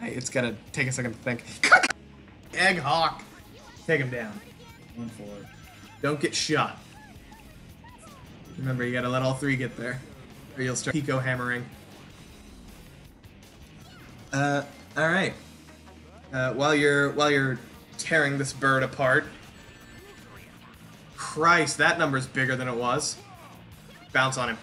It's gonna take a second to think. Egg Hawk! Take him down. 1 forward. Don't get shot. Remember, you gotta let all 3 get there, or you'll start Pico hammering. Alright. While you're tearing this bird apart. Christ, that number's bigger than it was. Bounce on him.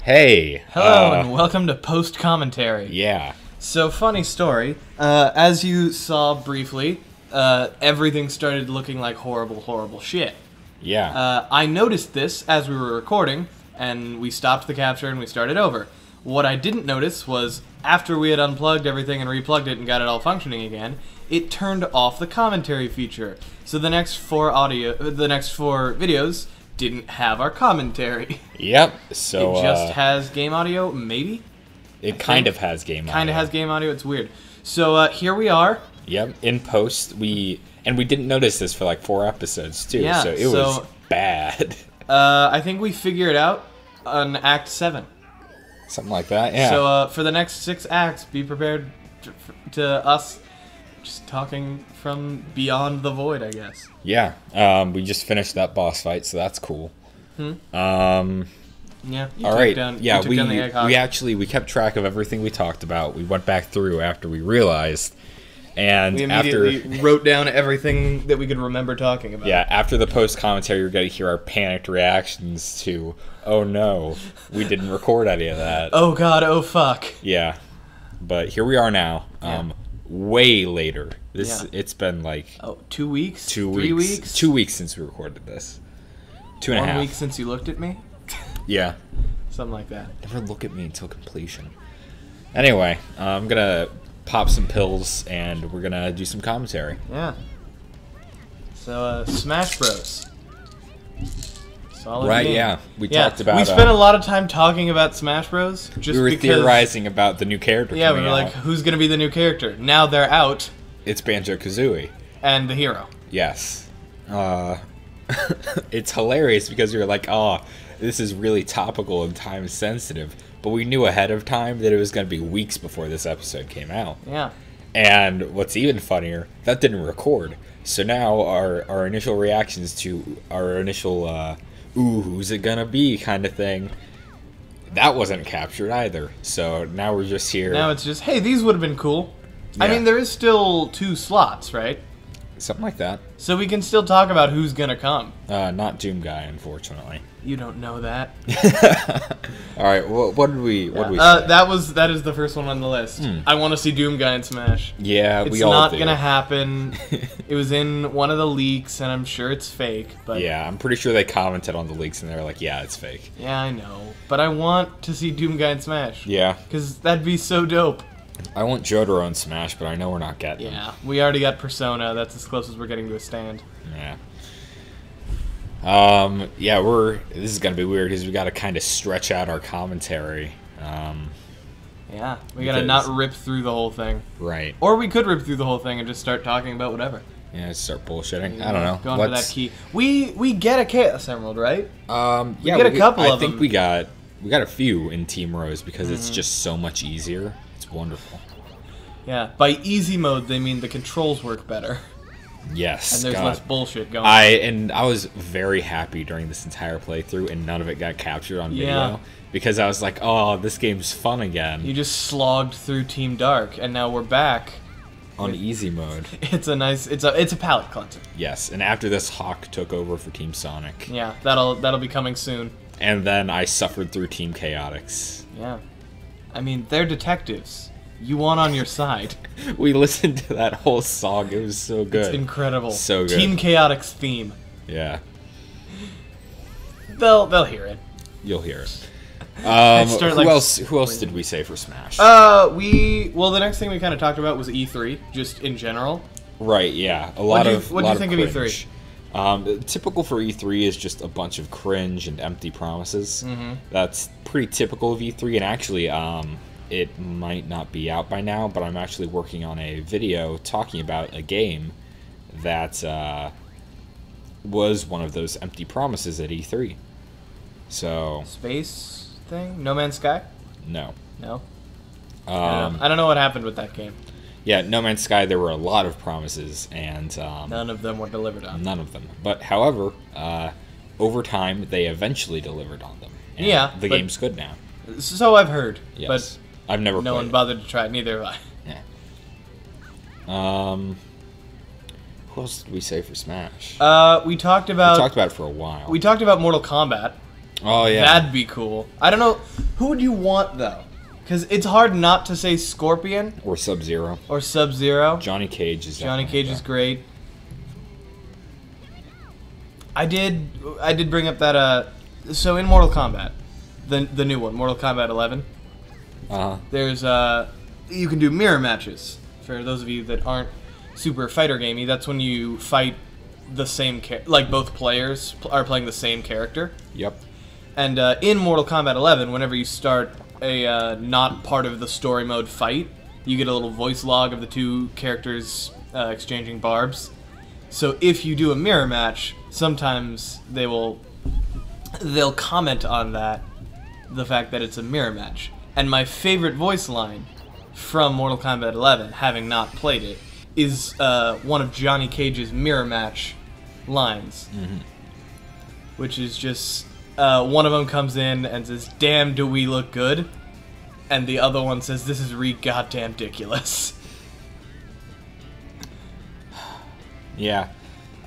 Hey. Hello and welcome to Post Commentary. Yeah. So, funny story. As you saw briefly, everything started looking like horrible shit. Yeah. I noticed this as we were recording, and we stopped the capture and we started over. What I didn't notice was, after we had unplugged everything and replugged it and got it all functioning again, it turned off the commentary feature. So the next 4 videos didn't have our commentary. Yep. So it just has game audio, maybe? It kind of has game audio. Kind of has game audio. It's weird. So here we are. Yep. In post, we didn't notice this for like 4 episodes too. Yeah, so it was bad. I think we figured out on Act 7. Something like that. Yeah. So for the next 6 acts, be prepared to us just talking from beyond the void, I guess. Yeah. We just finished that boss fight, so that's cool. Yeah. You all took right. Down, yeah. you took down the Egg Hawk. We kept track of everything we talked about. We went back through after we realized, and we immediately wrote down everything that we could remember talking about. Yeah. After the post commentary, you're going to hear our panicked reactions to, oh no, we didn't record any of that. Oh god. Oh fuck. Yeah. But here we are now. Way later. It's been like 2 weeks? 2 weeks. 3 weeks? 2 weeks since we recorded this. 2.5. 1 week since you looked at me? Yeah. Something like that. Never look at me until completion. Anyway, I'm gonna pop some pills and we're gonna do some commentary. Yeah. So, Smash Bros. Solid Right, game. yeah. We talked about... We spent a lot of time talking about Smash Bros. Just we were because, theorizing about the new character yeah, we coming were out. like, who's gonna be the new character? Now they're out, It's Banjo-Kazooie. and the hero. Yes. It's hilarious because you're like, oh, this is really topical and time sensitive. But we knew ahead of time that it was going to be weeks before this episode came out. Yeah. And what's even funnier, that didn't record. So now our initial reactions to our initial, ooh, who's it gonna be kind of thing, that wasn't captured either. So now we're just here. Now it's just, hey, these would have been cool. I Yeah. mean, there is still 2 slots, right? Something like that. So we can still talk about who's gonna come. Not Doom Guy, unfortunately. You don't know that. All right, what did we say? That is the first one on the list. I want to see Doom Guy in Smash. Yeah, It's we all not do. gonna happen. It was in one of the leaks, and I'm sure it's fake. But Yeah, I'm pretty sure they commented on the leaks and they were like, yeah, it's fake. yeah, I know. But I want to see Doom Guy in Smash. Yeah, Because that'd be so dope. I want Jotaro in Smash, but I know we're not getting him. Yeah, we already got Persona. That's as close as we're getting to a stand. Yeah. Yeah, this is gonna be weird because we gotta kind of stretch out our commentary. Yeah, we gotta Because- not rip through the whole thing. Right. Or we could rip through the whole thing and just start talking about whatever. Yeah, start bullshitting. I don't know. Going for that key. We get a Chaos Emerald, right? Yeah, get a couple I of think them. we got a few in Team Rose because it's just so much easier. It's wonderful. Yeah. By easy mode, they mean the controls work better. Yes. And there's God. less bullshit going on. I was very happy during this entire playthrough, and none of it got captured on video Yeah. because I was like, "Oh, this game's fun again." You just slogged through Team Dark, and now we're back. on easy mode. It's a palate cleanser. Yes, and after this, Hawk took over for Team Sonic, Yeah, that'll be coming soon. and then I suffered through Team Chaotix. Yeah. I mean, they're detectives. You want on your side. We listened to that whole song. It was so good. It's incredible. So good. Team Chaotix theme. Yeah, They'll hear it. you'll hear it. start, like, Who else did we say for Smash? The next thing we kind of talked about was E3, just in general. Right, yeah. A lot What'd you of think of E3? Typical for E3 is just a bunch of cringe and empty promises. That's pretty typical of E3, and actually, it might not be out by now, but I'm actually working on a video talking about a game that was one of those empty promises at E3. So Space thing? No Man's Sky? no. No. I don't know what happened with that game. Yeah, No Man's Sky, there were a lot of promises, and None of them were delivered on. none of them. But however, over time, they eventually delivered on them. And Yeah, the but- game's good now. So I've heard, Yes, I've never but no played one it. bothered to try it. Neither have I. Yeah. What else did we say for Smash? We talked We about talked about it for a while. Mortal Kombat. Oh yeah. That'd be cool. I don't know who would you want though, because it's hard not to say Scorpion Or Sub-Zero. or Sub-Zero. Johnny Cage is Johnny definitely Cage is up great. I did bring up that so in Mortal Kombat, the new one, Mortal Kombat 11, there. Uh-huh. there's you can do mirror matches. For those of you that aren't super fighter gamey, that's when you fight the same like both players are playing the same character. Yep. And in Mortal Kombat 11, whenever you start a not part of the story mode fight, you get a little voice log of the two characters exchanging barbs. So if you do a mirror match, sometimes they'll comment on that, the fact that it's a mirror match. And my favorite voice line from Mortal Kombat 11, having not played it, is one of Johnny Cage's mirror match lines, which is just one of them comes in and says, "Damn, do we look good?" And the other one says, "This is goddamn ridiculous." Yeah.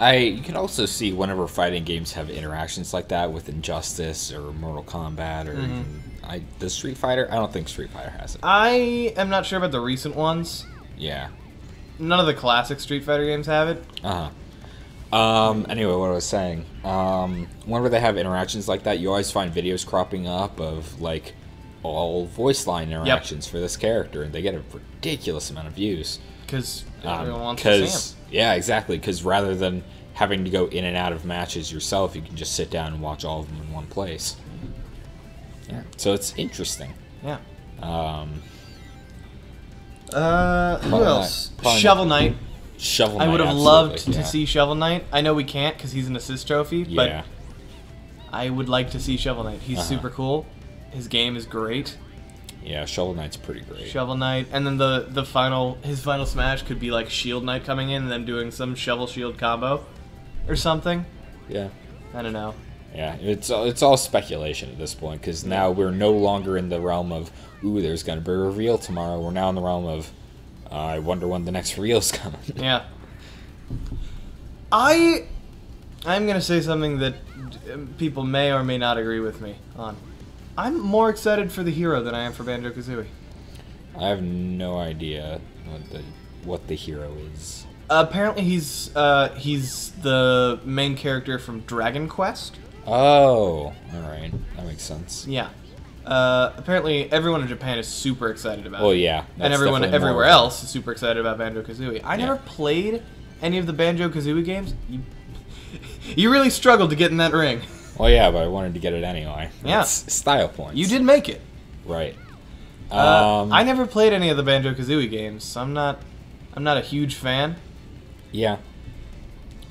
You can also see whenever fighting games have interactions like that with Injustice or Mortal Kombat or even, does Street Fighter? I don't think Street Fighter has it. I am not sure about the recent ones. Yeah. None of the classic Street Fighter games have it. Anyway, what I was saying, whenever they have interactions like that, you always find videos cropping up of, like, all voice line interactions for this character, and they get a ridiculous amount of views. Because everyone wants to see them. Yeah, exactly, because rather than having to go in and out of matches yourself, you can just sit down and watch all of them in one place. Yeah. So it's interesting. Yeah. Who Probably else? probably Shovel Knight. Shovel I Knight, would have absolutely, loved to yeah. see Shovel Knight. I know we can't because he's an assist trophy, but Yeah. I would like to see Shovel Knight. He's Uh-huh. super cool. His game is great. Yeah, Shovel Knight's pretty great. Shovel Knight, and then his final smash could be like Shield Knight coming in and then doing some Shovel Shield combo, or something. Yeah. I don't know. Yeah, it's all speculation at this point, because now we're no longer in the realm of, ooh, there's going to be a reveal tomorrow. We're now in the realm of, I wonder when the next reveal's coming. Yeah. I'm gonna say something that people may or may not agree with me on. I'm more excited for the hero than I am for Banjo-Kazooie. I have no idea what the hero is. Apparently he's the main character from Dragon Quest. Oh, alright. That makes sense. Yeah. Apparently everyone in Japan is super excited about Well, it. yeah. And that's everyone definitely everywhere more- else is super excited about Banjo-Kazooie. I never played any of the Banjo-Kazooie games. You really struggled to get in that ring. Well, yeah, but I wanted to get it anyway. Yeah. It's style points. You did make it. Right. I never played any of the Banjo-Kazooie games, so I'm not a huge fan. Yeah.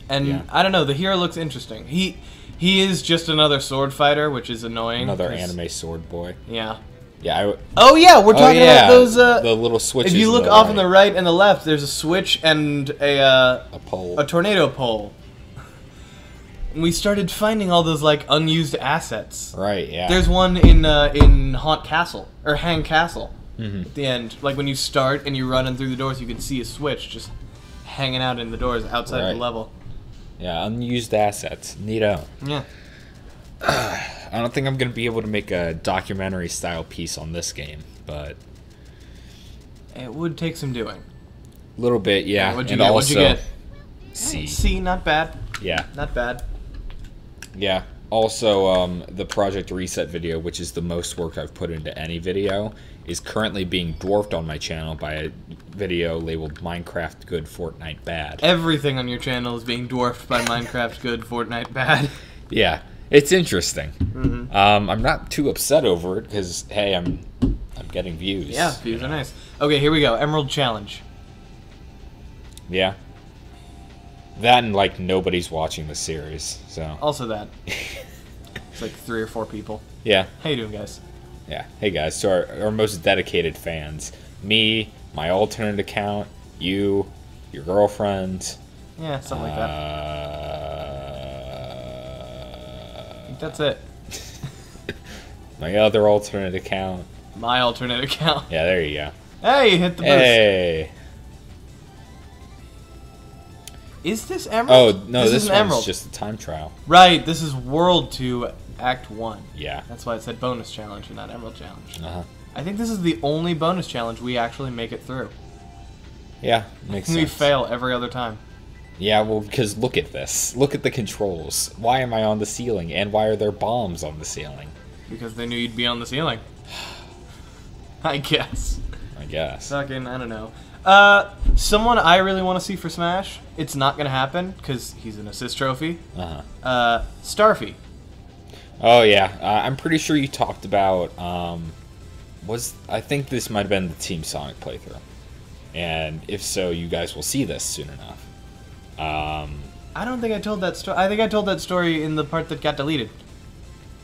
And Yeah. I don't know, the hero looks interesting. He is just another sword fighter, which is annoying. Another 'cause- anime sword boy. Yeah. Yeah. Oh yeah, we're talking yeah, about those. the little switches. If you in look the off right. on the right and the left, there's a switch and a pole. a tornado pole. And we started finding all those like unused assets. Right. Yeah. There's one in Haunt Castle or Hang Castle. Mm-hmm. At the end, like when you start and you run in through the doors, you can see a switch just hanging out in the doors outside Right. the level. Yeah, unused assets. Neato. Yeah. I don't think I'm going to be able to make a documentary style piece on this game, but It would take some doing. a little bit, yeah. What'd you And get? What'd you also, get? C. C, not bad. Yeah. Not bad. Yeah. Also, the Project Reset video, which is the most work I've put into any video, is currently being dwarfed on my channel by a video labeled Minecraft Good, Fortnite Bad. Everything on your channel is being dwarfed by Minecraft Good, Fortnite Bad. Yeah, it's interesting. Mm-hmm. I'm not too upset over it because, hey, I'm getting views. Yeah, views are nice. Okay, here we go. Emerald Challenge. Yeah. That and, like, nobody's watching the series, so... Also that. It's like 3 or 4 people. Yeah. How you doing, guys? Yeah. Hey, guys, so our most dedicated fans. Me, my alternate account, you, your girlfriend. Yeah, something like that. I think that's it. My other alternate account. My alternate account. Yeah, there you go. Hey, you hit the boost. Hey! Is this Emerald? Oh, no, this one's just a time trial. Right, this is World 2, Act 1. Yeah. That's why it said bonus challenge and not Emerald Challenge. Uh-huh. I think this is the only bonus challenge we actually make it through. Yeah, makes sense. We fail every other time. Yeah, well, because look at this. Look at the controls. Why am I on the ceiling? And why are there bombs on the ceiling? Because they knew you'd be on the ceiling. I guess. I guess. Fucking, I don't know. Someone I really want to see for Smash, it's not going to happen, because he's an assist trophy. Uh-huh. Starfy. Oh, yeah. I'm pretty sure you talked about, I think this might have been the Team Sonic playthrough. And if so, you guys will see this soon enough. I don't think I told that story. I think I told that story in the part that got deleted.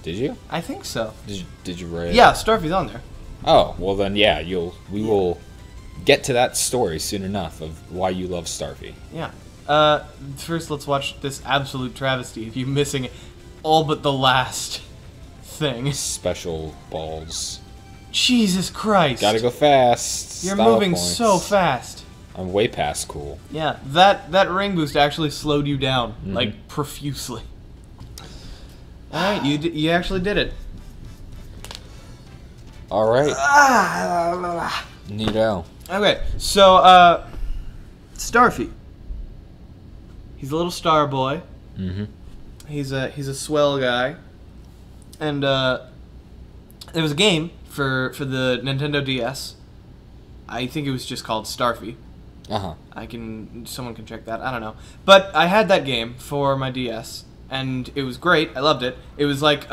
Did you? I think so. Did you write? Yeah, Starfy's on there. Oh, well then, yeah, we will get to that story soon enough of why you love Starfy. Yeah. First, let's watch this absolute travesty of you missing all but the last thing. Special balls. Jesus Christ. Gotta go fast. You're Style moving points. so fast. I'm way past cool. Yeah, that ring boost actually slowed you down, like, profusely. Alright, you actually did it. Alright. Neato. Okay, so, Starfy. He's a little star boy. Mm-hmm. He's a swell guy. And, there was a game for the Nintendo DS. I think it was just called Starfy. Uh-huh. Someone can check that, I don't know. But I had that game for my DS, and it was great, I loved it. It was like,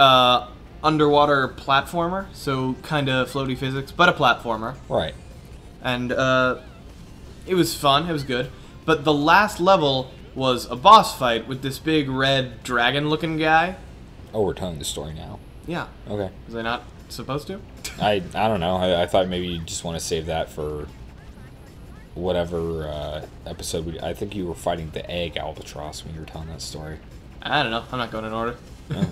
underwater platformer, so kind of floaty physics, but a platformer. Right. And it was fun, it was good. But the last level was a boss fight with this big red dragon-looking guy. Oh, we're telling the story now. Yeah. Okay. Was I not supposed to? I don't know. I thought maybe you just want to save that for whatever episode. I think you were fighting the egg albatross when you were telling that story. I don't know. I'm not going in order. No.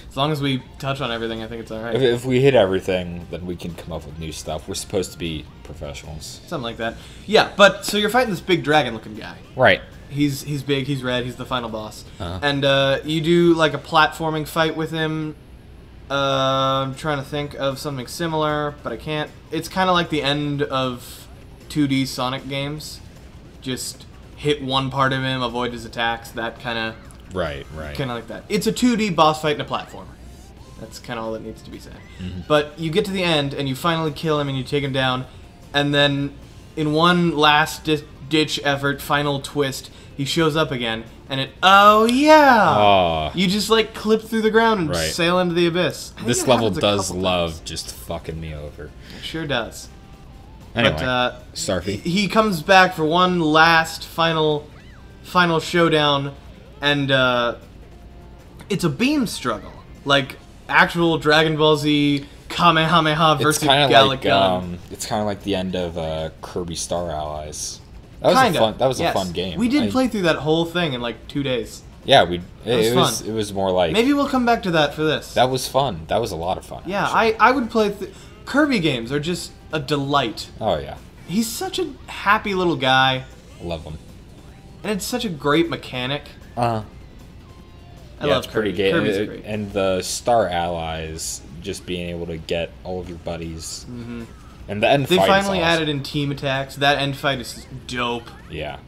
As long as we touch on everything, I think it's alright. If we hit everything, then we can come up with new stuff. We're supposed to be professionals. Something like that. Yeah, but so you're fighting this big dragon-looking guy. Right. He's big, he's red, he's the final boss. Uh-huh. And you do like a platforming fight with him. I'm trying to think of something similar, but I can't. It's kind of like the end of 2D Sonic games. Just hit one part of him, avoid his attacks, that kind of... Right. Kind of like that. It's a 2D boss fight and a platformer. That's kind of all that needs to be said. Mm-hmm. But you get to the end, and you finally kill him, and you take him down, and then in one last ditch effort, final twist, he shows up again, and oh yeah! Oh. You just like clip through the ground and Right. sail into the abyss. I think This it level happens a does couple love times. just fucking me over. It sure does. Anyway, But Starfy. he comes back for one last final showdown, and it's a beam struggle, like actual Dragon Ball Z Kamehameha versus Gallic Gun. It's kind of like the end of Kirby Star Allies. That was a fun game. We did play through that whole thing in like 2 days. Yeah, It was it was more like Maybe we'll come back to that for this. that was fun. That was a lot of fun. Yeah, actually. I would play... Kirby games are just a delight. Oh yeah, He's such a happy little guy, I love them. and it's such a great mechanic. I love it's Kirby. pretty gay. Kirby's great. And the Star Allies, just being able to get all of your buddies. Mm-hmm. And the end They fight finally is awesome. added in team attacks. That end fight is dope. Yeah.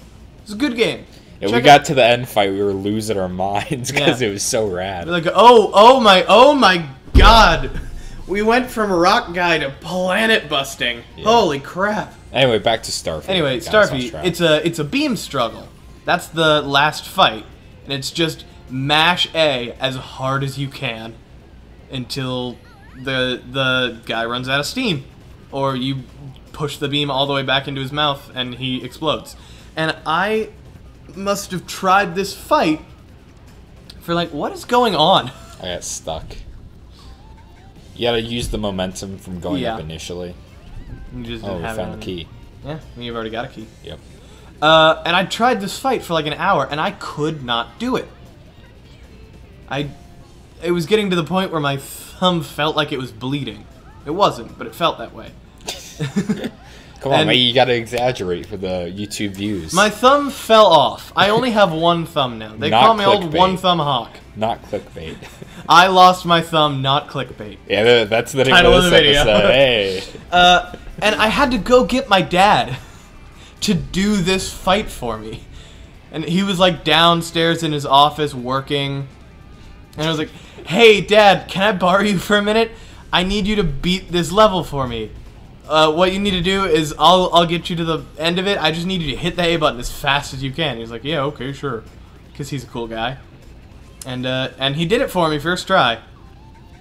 It's a good game. Yeah, we got to the end fight, we were losing our minds because it was so rad. Like, oh my god! We went from rock guy to planet busting. Yeah. Holy crap! Anyway, back to Starfy. Anyway, Starfy, it's a beam struggle. That's the last fight, and it's just mash A as hard as you can until the guy runs out of steam, or you push the beam all the way back into his mouth and he explodes. And I must have tried this fight for like, what is going on? I got stuck. You gotta use the momentum from going up initially. You just didn't have found the key. Yeah, you've already got a key. Yep. And I tried this fight for like an hour, and I could not do it. It was getting to the point where my thumb felt like it was bleeding. It wasn't, but it felt that way. Come on, man, you gotta exaggerate for the YouTube views. My thumb fell off. I only have one thumb now. They call me old One Thumb Hawk. Not clickbait. I lost my thumb, not clickbait. Yeah, that's the name of this episode. Hey. And I had to go get my dad to do this fight for me. And he was like downstairs in his office working. And I was like, hey, Dad, can I borrow you for a minute? I need you to beat this level for me. What you need to do is I'll get you to the end of it. I just need you to hit the A button as fast as you can. He's like, yeah, okay, sure. Because he's a cool guy. And he did it for me first try.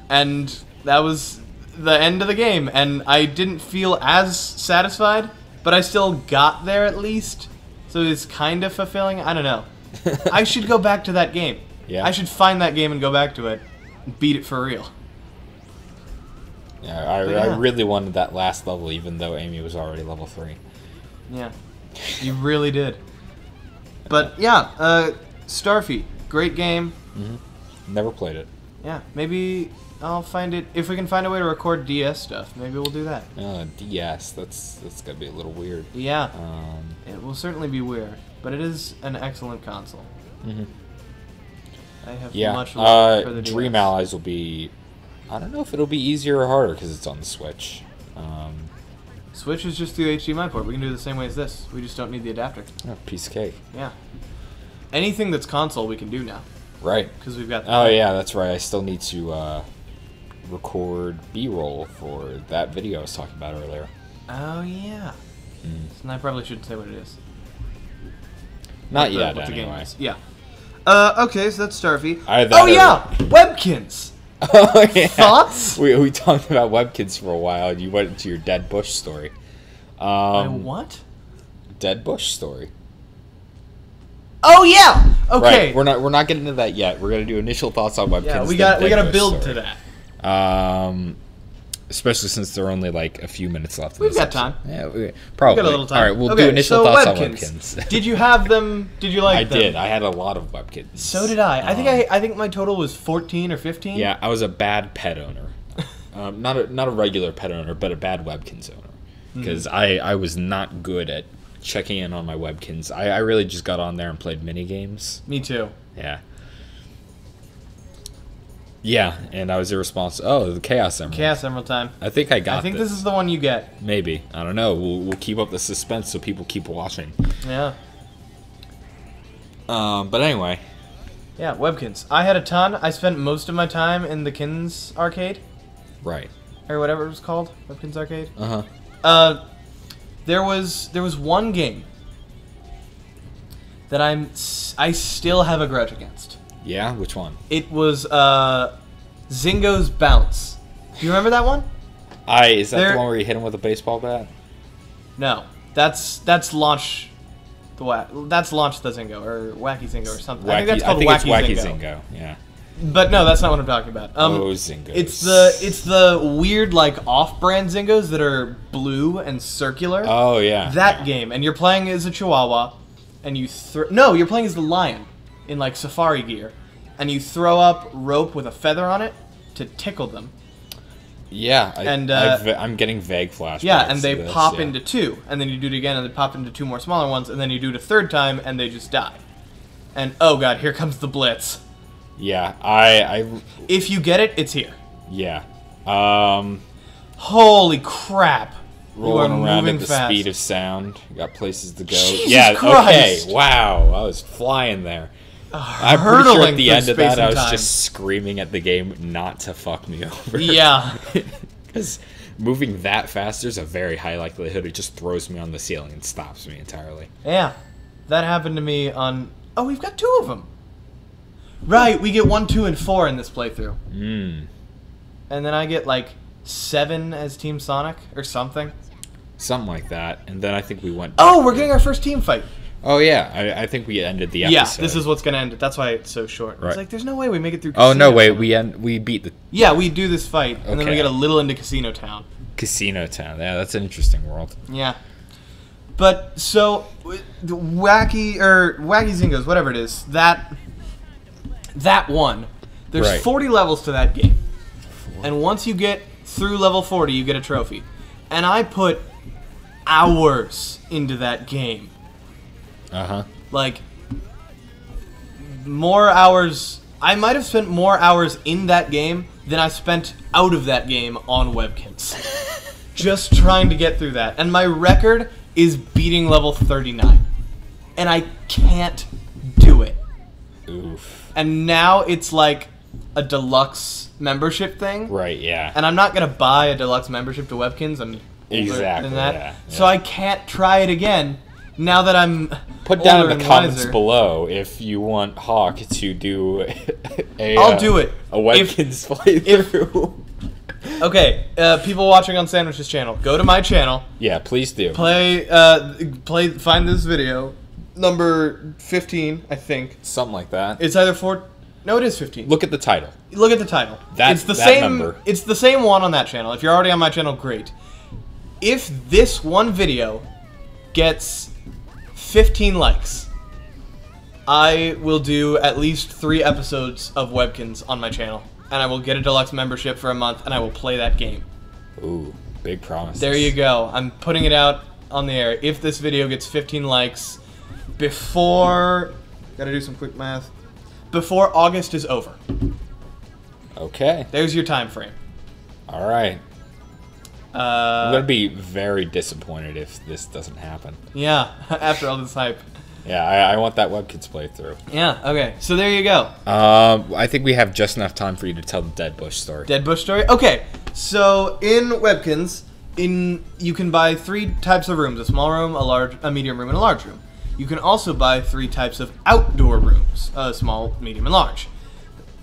And that was the end of the game. And I didn't feel as satisfied, but I still got there at least. So it's kind of fulfilling. I don't know. I should go back to that game. Yeah. I should find that game and go back to it and beat it for real. Yeah, I really wanted that last level, even though Amy was already level 3. Yeah, you really did. But yeah, Starfy, great game. Mm-hmm. Never played it. Yeah, maybe I'll find it. If we can find a way to record DS stuff, maybe we'll do that. DS, that's gonna be a little weird. Yeah, it will certainly be weird, but it is an excellent console. Mm-hmm. I have much love for the Dream DS. Allies will be... I don't know if it'll be easier or harder because it's on the Switch. Switch is just through the HDMI port. We can do it the same way as this. We just don't need the adapter. Oh, piece of cake. Yeah. Anything that's console we can do now. Right. Because we've got... Oh, yeah, that's right. I still need to record B-roll for that video I was talking about earlier. Oh, yeah. And I probably shouldn't say what it is. Not yet, anyway. Yeah. Okay, so that's Starfy. Yeah! Webkins! Oh, yeah. Thoughts? We talked about Webkins for a while, and you went into your Dead Bush story. My what? Dead Bush story. Oh yeah. Okay. Right. We're not getting into that yet. We're gonna do initial thoughts on Webkins. Yeah, we gotta build to that. Especially since there are only like a few minutes left. We've got time. Yeah, probably. We've got a little time. All right, we'll do initial thoughts on Webkins. Did you have them? Did you like them? I did. I had a lot of Webkins. So did I. I think my total was 14 or 15. Yeah, I was a bad pet owner. Not a regular pet owner, but a bad Webkins owner. Because I was not good at checking in on my Webkins. I really just got on there and played mini games. Me too. Yeah. Yeah, and I was irresponsible. Oh, the Chaos Emerald. Chaos Emerald time. I think I got this. I think this is the one you get. Maybe. I don't know. We'll keep up the suspense so people keep watching. Yeah. But anyway. Yeah, Webkins. I had a ton. I spent most of my time in the Kins arcade. Right. Or whatever it was called. Webkins arcade. Uh-huh. There was one game that I still have a grudge against. Yeah? Which one? It was Zingo's Bounce. Do you remember that one? Is that the one where you hit him with a baseball bat? No. That's Launch that's Launch the Zingo or Wacky Zingo or something. I think that's called Wacky Zingo. Yeah. But no, that's not what I'm talking about. Zingos. It's the weird like off-brand Zingos that are blue and circular. Oh yeah. That game, and you're playing as a Chihuahua, and you're playing as the lion in like safari gear, and you throw up rope with a feather on it to tickle them. Yeah, I'm getting vague flashbacks. Yeah, and they pop into two, and then you do it again, and they pop into two more smaller ones, and then you do it a third time, and they just die. And oh god, here comes the Blitz. Yeah, If you get it, it's here. Yeah. Holy crap. rolling around moving at the fast. speed of sound. Got places to go. Jesus yeah, Christ. okay, wow. I was flying there. I'm pretty sure Hurtling at the through end of space that, I and was time. just screaming at the game not to fuck me over. Yeah. Because moving that fast, there's a very high likelihood it just throws me on the ceiling and stops me entirely. Yeah. That happened to me on... Oh, we've got 2 of them. Right, we get 1, 2, and 4 in this playthrough. Mm. And then I get, like, 7 as Team Sonic or something. Something like that. And then I think we went... Oh, we're getting our first team fight. Oh, yeah. I think we ended the episode. Yeah, this is what's going to end it. That's why it's so short. Right. It's like, there's no way we make it through Oh, no, Casino wait. Town. We beat the Yeah, we do this fight, and then we Okay. get a little into Casino Town. Casino Town. Yeah, that's an interesting world. Yeah. But, so, the Wacky Zingos, whatever it is, that one, there's Right. 40 levels to that game. And once you get through level 40, you get a trophy. And I put hours into that game. Uh-huh. Like, more hours... I might have spent more hours in that game than I spent out of that game on Webkins. Just trying to get through that. And my record is beating level 39. And I can't do it. Oof. And now it's like a deluxe membership thing. Right, yeah. And I'm not going to buy a deluxe membership to Webkins. I'm older Exactly, than that. yeah, So yeah. I can't try it again now that I'm Put down older in the and comments wiser. below if you want Hawk to do a... I'll do it. A Webkins playthrough. Okay, people watching on Sandwich's channel, go to my channel, Yeah, please do. find this video, number 15, I think. Something like that. It's either no, it is 15. Look at the title. Look at the title. It's the that same. number. It's the same one on that channel. If you're already on my channel, great. If this one video gets 15 likes, I will do at least 3 episodes of Webkins on my channel, and I will get a deluxe membership for a month, and I will play that game. Ooh, big promise. There you go. I'm putting it out on the air. If this video gets 15 likes before... Gotta do some quick math. Before August is over. Okay. There's your time frame. All right. I'm going to be very disappointed if this doesn't happen. Yeah, after all this hype. Yeah, I want that Webkins playthrough. Yeah, okay. So there you go. I think we have just enough time for you to tell the Dead Bush story. Dead Bush story? Okay. So in Webkins, you can buy 3 types of rooms: a small room, a medium room, and a large room. You can also buy 3 types of outdoor rooms: small, medium, and large.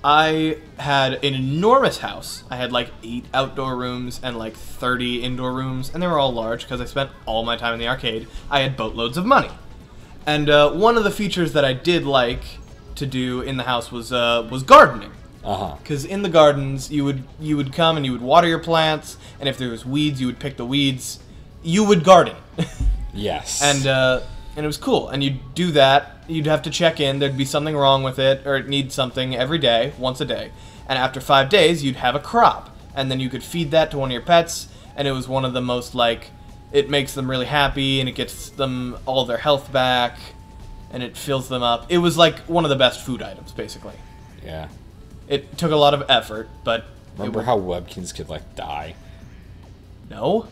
I had an enormous house. I had like 8 outdoor rooms and like 30 indoor rooms, and they were all large because I spent all my time in the arcade. I had boatloads of money. And one of the features that I did like to do in the house was gardening. Uh-huh. Because in the gardens, you would come and you would water your plants, and if there was weeds, you would pick the weeds. You would garden. Yes. And it was cool. And you'd do that. You'd have to check in. There'd be something wrong with it, or it needs something every day, once a day. And after 5 days, you'd have a crop. And then you could feed that to one of your pets, and it was one of the most, like, it makes them really happy, and it gets them all their health back, and it fills them up. It was, like, one of the best food items, basically. Yeah. It took a lot of effort, but... Remember how Webkins could, like, die? No?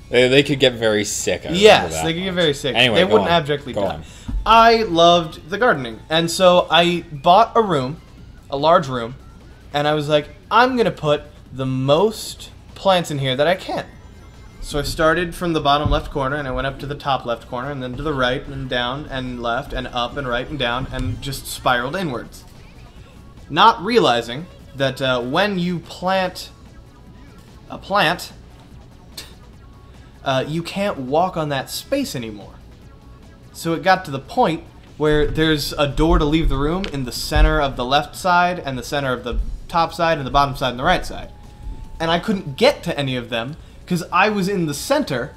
They could get very sick. I remember Yes, that they could get much. very sick. Anyway, they go wouldn't on. abjectly Go die. on. I loved the gardening, and so I bought a room, a large room, and I was like, I'm gonna put the most plants in here that I can. So I started from the bottom left corner, and I went up to the top left corner, and then to the right, and down, and left, and up, and right, and down, and just spiraled inwards. Not realizing that when you plant a plant, you can't walk on that space anymore. So it got to the point where there's a door to leave the room in the center of the left side, and the center of the top side, and the bottom side, and the right side. And I couldn't get to any of them because I was in the center,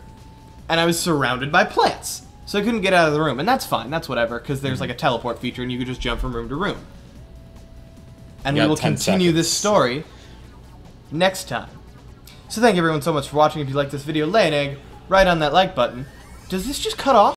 and I was surrounded by plants. So I couldn't get out of the room, and that's fine, that's whatever, because there's like a teleport feature, and you could just jump from room to room. And You we got will 10 continue this seconds. story next time. So thank you everyone so much for watching. If you like this video, lay an egg right on that like button. Does this just cut off?